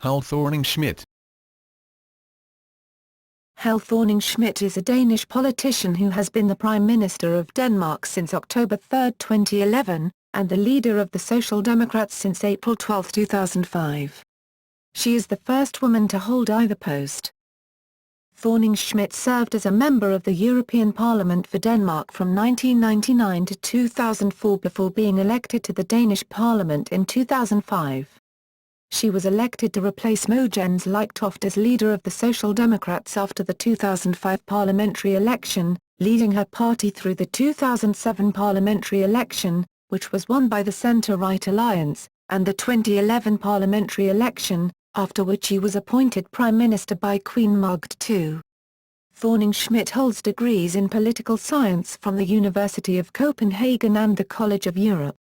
Helle Thorning-Schmidt. Helle Thorning-Schmidt is a Danish politician who has been the Prime Minister of Denmark since October 3, 2011, and the leader of the Social Democrats since April 12, 2005. She is the first woman to hold either post. Thorning-Schmidt served as a member of the European Parliament for Denmark from 1999 to 2004 before being elected to the Danish Parliament in 2005. She was elected to replace Mogens Lykketoft as leader of the Social Democrats after the 2005 parliamentary election, leading her party through the 2007 parliamentary election, which was won by the centre-right alliance, and the 2011 parliamentary election, after which she was appointed Prime Minister by Queen Margrethe II. Thorning-Schmidt holds degrees in political science from the University of Copenhagen and the College of Europe.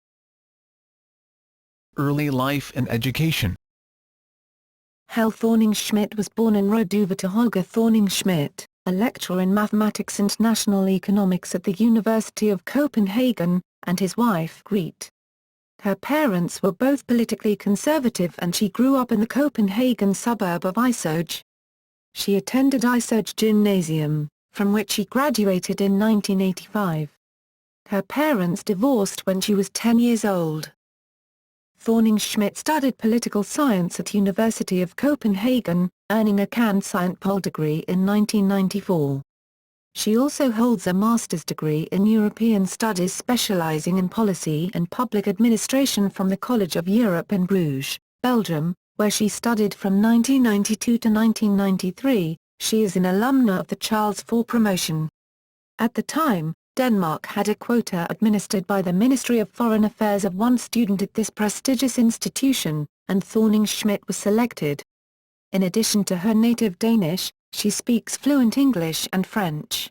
Early life and education. Helle Thorning-Schmidt was born in Rødovre to Holger Thorning-Schmidt, a lecturer in mathematics and national economics at the University of Copenhagen, and his wife Grete. Her parents were both politically conservative and she grew up in the Copenhagen suburb of Isøj. She attended Isøj Gymnasium, from which she graduated in 1985. Her parents divorced when she was 10 years old. Thorning-Schmidt studied political science at University of Copenhagen, earning a Cand.Scient.Pol degree in 1994. She also holds a master's degree in European Studies specializing in policy and public administration from the College of Europe in Bruges, Belgium, where she studied from 1992 to 1993. She is an alumna of the Charles IV promotion. At the time, Denmark had a quota administered by the Ministry of Foreign Affairs of one student at this prestigious institution, and Thorning-Schmidt was selected. In addition to her native Danish, she speaks fluent English and French.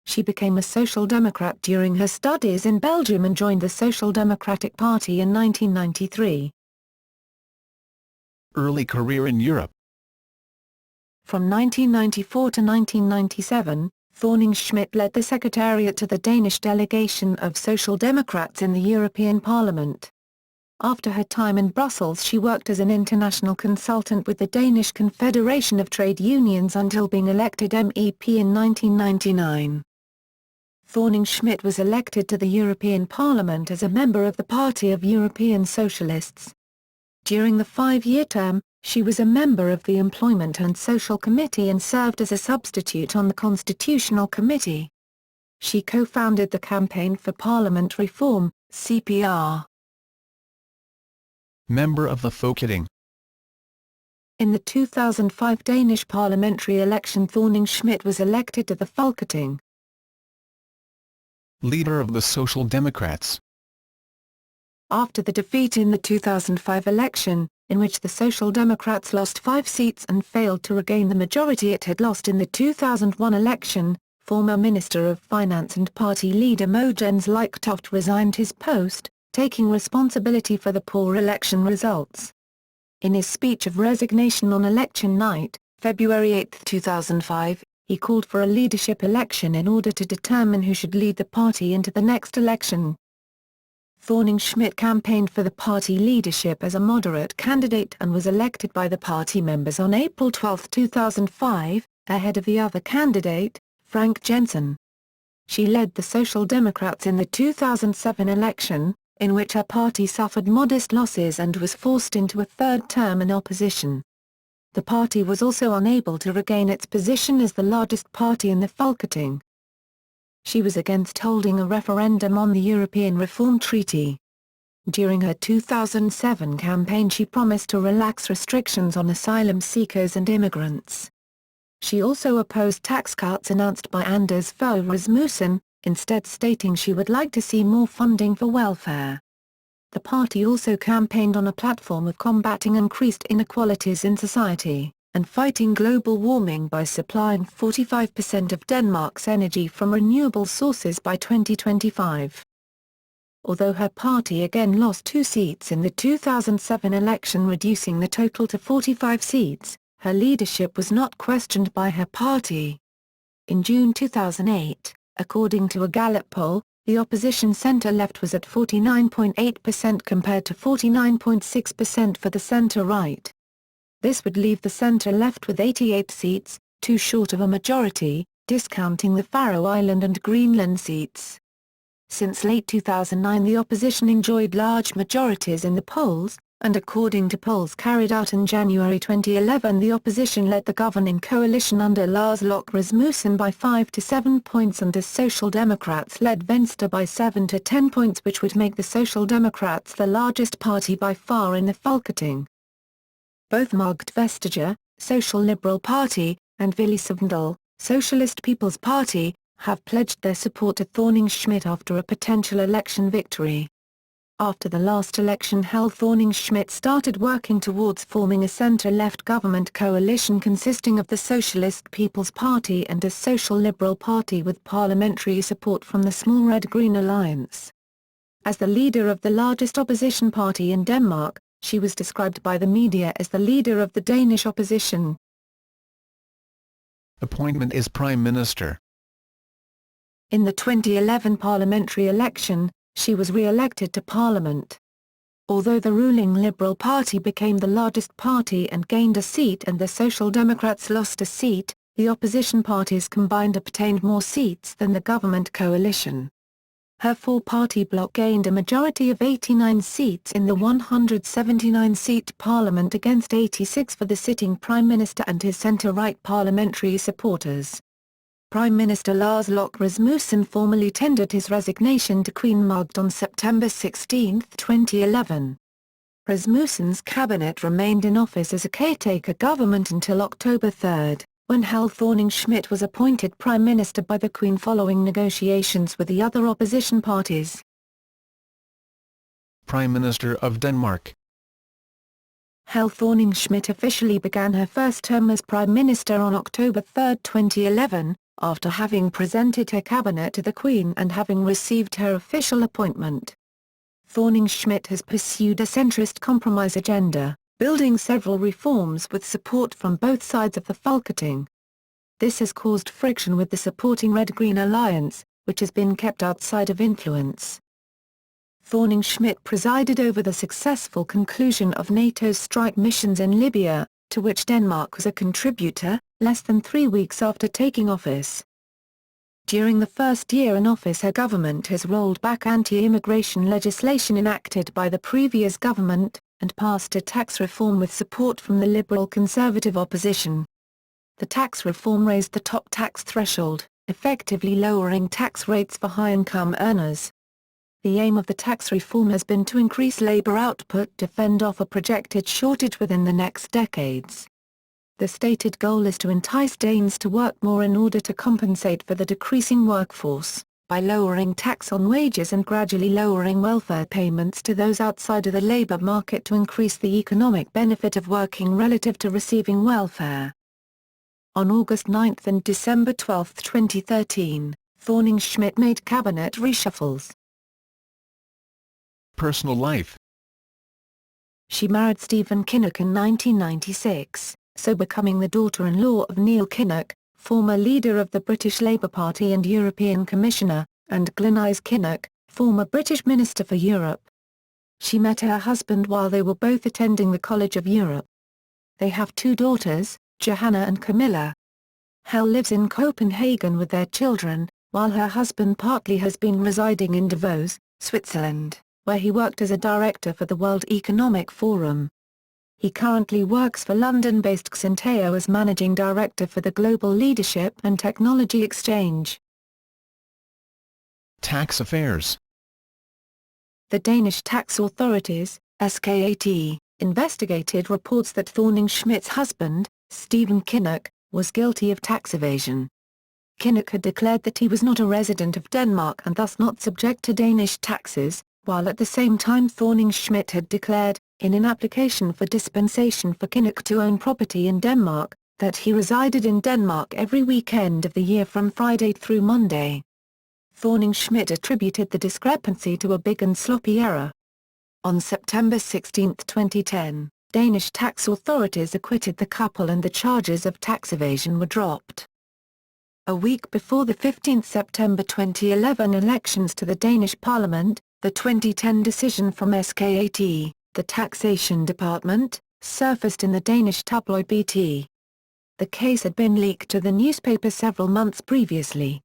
She became a Social Democrat during her studies in Belgium and joined the Social Democratic Party in 1993. Early career in Europe. From 1994 to 1997, Thorning-Schmidt led the Secretariat to the Danish delegation of Social Democrats in the European Parliament. After her time in Brussels she worked as an international consultant with the Danish Confederation of Trade Unions until being elected MEP in 1999. Thorning-Schmidt was elected to the European Parliament as a member of the Party of European Socialists. During the 5-year term, she was a member of the Employment and Social Committee and served as a substitute on the Constitutional Committee. She co-founded the Campaign for Parliament Reform, CPR. Member of the Folketing. In the 2005 Danish parliamentary election Thorning-Schmidt was elected to the Folketing. Leader of the Social Democrats. After the defeat in the 2005 election, in which the Social Democrats lost 5 seats and failed to regain the majority it had lost in the 2001 election, former Minister of Finance and party leader Mogens Lykketoft resigned his post, taking responsibility for the poor election results. In his speech of resignation on election night, February 8, 2005, he called for a leadership election in order to determine who should lead the party into the next election. Thorning-Schmidt campaigned for the party leadership as a moderate candidate and was elected by the party members on April 12, 2005, ahead of the other candidate, Frank Jensen. She led the Social Democrats in the 2007 election, in which her party suffered modest losses and was forced into a third term in opposition. The party was also unable to regain its position as the largest party in the Folketing. She was against holding a referendum on the European Reform Treaty. During her 2007 campaign she promised to relax restrictions on asylum seekers and immigrants. She also opposed tax cuts announced by Anders Fogh Rasmussen, instead stating she would like to see more funding for welfare. The party also campaigned on a platform of combating increased inequalities in society, and fighting global warming by supplying 45% of Denmark's energy from renewable sources by 2025. Although her party again lost 2 seats in the 2007 election, reducing the total to 45 seats, her leadership was not questioned by her party. In June 2008, according to a Gallup poll, the opposition centre-left was at 49.8% compared to 49.6% for the centre-right. This would leave the centre left with 88 seats, too short of a majority, discounting the Faroe Island and Greenland seats. Since late 2009 the opposition enjoyed large majorities in the polls, and according to polls carried out in January 2011 the opposition led the governing coalition under Lars Løkke Rasmussen by 5 to 7 points and the Social Democrats led Venstre by 7 to 10 points, which would make the Social Democrats the largest party by far in the Folketing. Both Margret Vestager, Social Liberal Party, and Willy Søvndal, Socialist People's Party, have pledged their support to Thorning-Schmidt after a potential election victory. After the last election, Helle Thorning-Schmidt started working towards forming a centre-left government coalition consisting of the Socialist People's Party and a Social Liberal Party with parliamentary support from the small Red-Green Alliance. As the leader of the largest opposition party in Denmark, she was described by the media as the leader of the Danish opposition. Appointment as Prime Minister. In the 2011 parliamentary election, she was re-elected to Parliament. Although the ruling Liberal Party became the largest party and gained a seat and the Social Democrats lost a seat, the opposition parties combined obtained more seats than the government coalition. Her four-party bloc gained a majority of 89 seats in the 179-seat Parliament against 86 for the sitting Prime Minister and his centre-right parliamentary supporters. Prime Minister Lars Løkke Rasmussen formally tendered his resignation to Queen Margrethe on September 16, 2011. Rasmussen's cabinet remained in office as a caretaker government until October 3, when Helle Thorning-Schmidt was appointed Prime Minister by the Queen following negotiations with the other opposition parties. Prime Minister of Denmark. Helle Thorning-Schmidt officially began her first term as Prime Minister on October 3, 2011, after having presented her cabinet to the Queen and having received her official appointment. Thorning-Schmidt has pursued a centrist compromise agenda, building several reforms with support from both sides of the Folketing. This has caused friction with the supporting Red-Green Alliance, which has been kept outside of influence. Thorning-Schmidt presided over the successful conclusion of NATO's strike missions in Libya, to which Denmark was a contributor, less than 3 weeks after taking office. During the first year in office her government has rolled back anti-immigration legislation enacted by the previous government, and passed a tax reform with support from the Liberal-Conservative opposition. The tax reform raised the top tax threshold, effectively lowering tax rates for high-income earners. The aim of the tax reform has been to increase labour output to fend off a projected shortage within the next decades. The stated goal is to entice Danes to work more in order to compensate for the decreasing workforce, by lowering tax on wages and gradually lowering welfare payments to those outside of the labour market to increase the economic benefit of working relative to receiving welfare. On August 9 and December 12, 2013, Thorning-Schmidt made cabinet reshuffles. Personal life. She married Stephen Kinnock in 1996, so becoming the daughter-in-law of Neil Kinnock, former leader of the British Labour Party and European Commissioner, and Glenys Kinnock, former British Minister for Europe. She met her husband while they were both attending the College of Europe. They have 2 daughters, Johanna and Camilla. Helle lives in Copenhagen with their children, while her husband partly has been residing in Davos, Switzerland, where he worked as a director for the World Economic Forum. He currently works for London-based Xenteo as Managing Director for the Global Leadership and Technology Exchange. Tax affairs. The Danish tax authorities, SKAT, investigated reports that Thorning-Schmidt's husband, Stephen Kinnock, was guilty of tax evasion. Kinnock had declared that he was not a resident of Denmark and thus not subject to Danish taxes, while at the same time Thorning-Schmidt had declared, in an application for dispensation for Kinnock to own property in Denmark, that he resided in Denmark every weekend of the year from Friday through Monday. Thorning-Schmidt attributed the discrepancy to a big and sloppy error. On September 16, 2010, Danish tax authorities acquitted the couple and the charges of tax evasion were dropped. A week before the 15 September 2011 elections to the Danish Parliament, the 2010 decision from SKAT, the Taxation Department, surfaced in the Danish tabloid BT. The case had been leaked to the newspaper several months previously.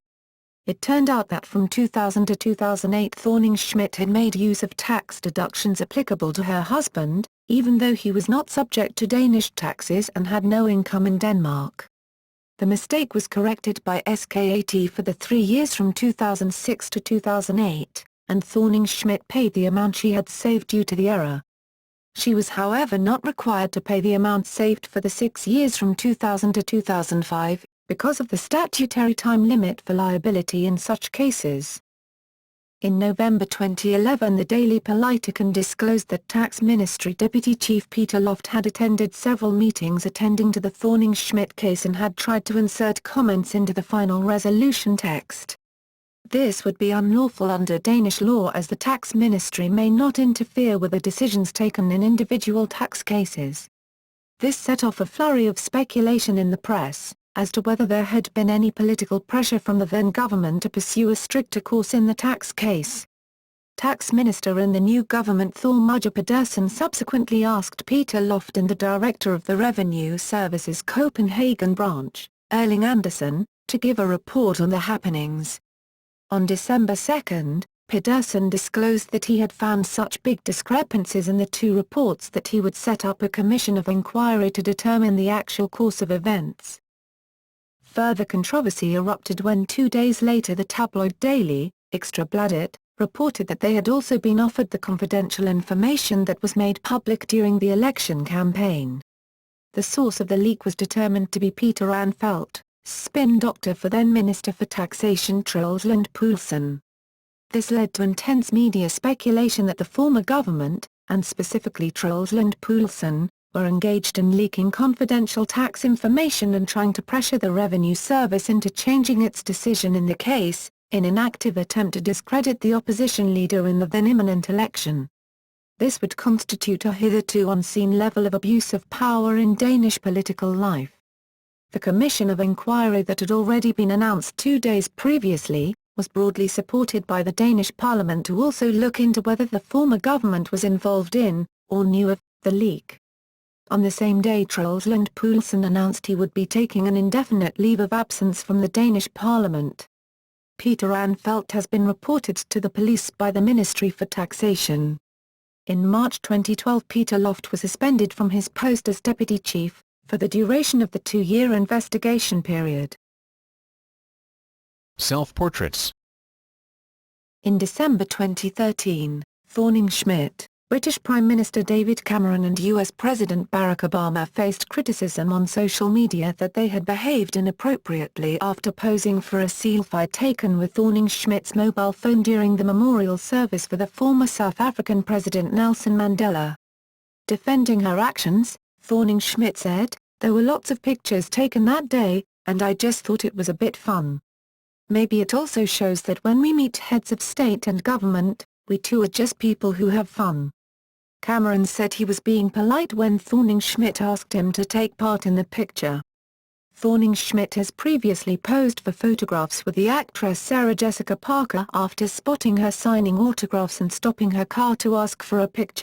It turned out that from 2000 to 2008 Thorning-Schmidt had made use of tax deductions applicable to her husband, even though he was not subject to Danish taxes and had no income in Denmark. The mistake was corrected by SKAT for the 3 years from 2006 to 2008, and Thorning-Schmidt paid the amount she had saved due to the error. She was however not required to pay the amount saved for the 6 years from 2000 to 2005, because of the statutory time limit for liability in such cases. In November 2011 the Daily Politiken disclosed that Tax Ministry Deputy Chief Peter Loft had attended several meetings attending to the Thorning-Schmidt case and had tried to insert comments into the final resolution text. This would be unlawful under Danish law as the tax ministry may not interfere with the decisions taken in individual tax cases. This set off a flurry of speculation in the press as to whether there had been any political pressure from the then government to pursue a stricter course in the tax case. Tax Minister in the new government Thormugr Pedersen subsequently asked Peter Loft and the Director of the Revenue Service's Copenhagen branch, Erling Andersen, to give a report on the happenings. On December 2, Pedersen disclosed that he had found such big discrepancies in the two reports that he would set up a commission of inquiry to determine the actual course of events. Further controversy erupted when 2 days later the tabloid Daily, Ekstrabladet, reported that they had also been offered the confidential information that was made public during the election campaign. The source of the leak was determined to be Peter Anfeldt, spin doctor for then Minister for Taxation Troels Lund Poulsen. This led to intense media speculation that the former government, and specifically Troels Lund Poulsen, were engaged in leaking confidential tax information and trying to pressure the Revenue Service into changing its decision in the case, in an active attempt to discredit the opposition leader in the then imminent election. This would constitute a hitherto unseen level of abuse of power in Danish political life. The commission of inquiry that had already been announced 2 days previously, was broadly supported by the Danish Parliament to also look into whether the former government was involved in, or knew of, the leak. On the same day Troels Lund Poulsen announced he would be taking an indefinite leave of absence from the Danish Parliament. Peter Anfeldt has been reported to the police by the Ministry for Taxation. In March 2012 Peter Loft was suspended from his post as Deputy Chief, for the duration of the 2-year investigation period. Self-portraits. In December 2013, Thorning-Schmidt, British Prime Minister David Cameron and US President Barack Obama faced criticism on social media that they had behaved inappropriately after posing for a selfie taken with Thorning-Schmidt's mobile phone during the memorial service for the former South African President Nelson Mandela. Defending her actions, Thorning-Schmidt said, "There were lots of pictures taken that day, and I just thought it was a bit fun. Maybe it also shows that when we meet heads of state and government, we too are just people who have fun." Cameron said he was being polite when Thorning-Schmidt asked him to take part in the picture. Thorning-Schmidt has previously posed for photographs with the actress Sarah Jessica Parker after spotting her signing autographs and stopping her car to ask for a picture.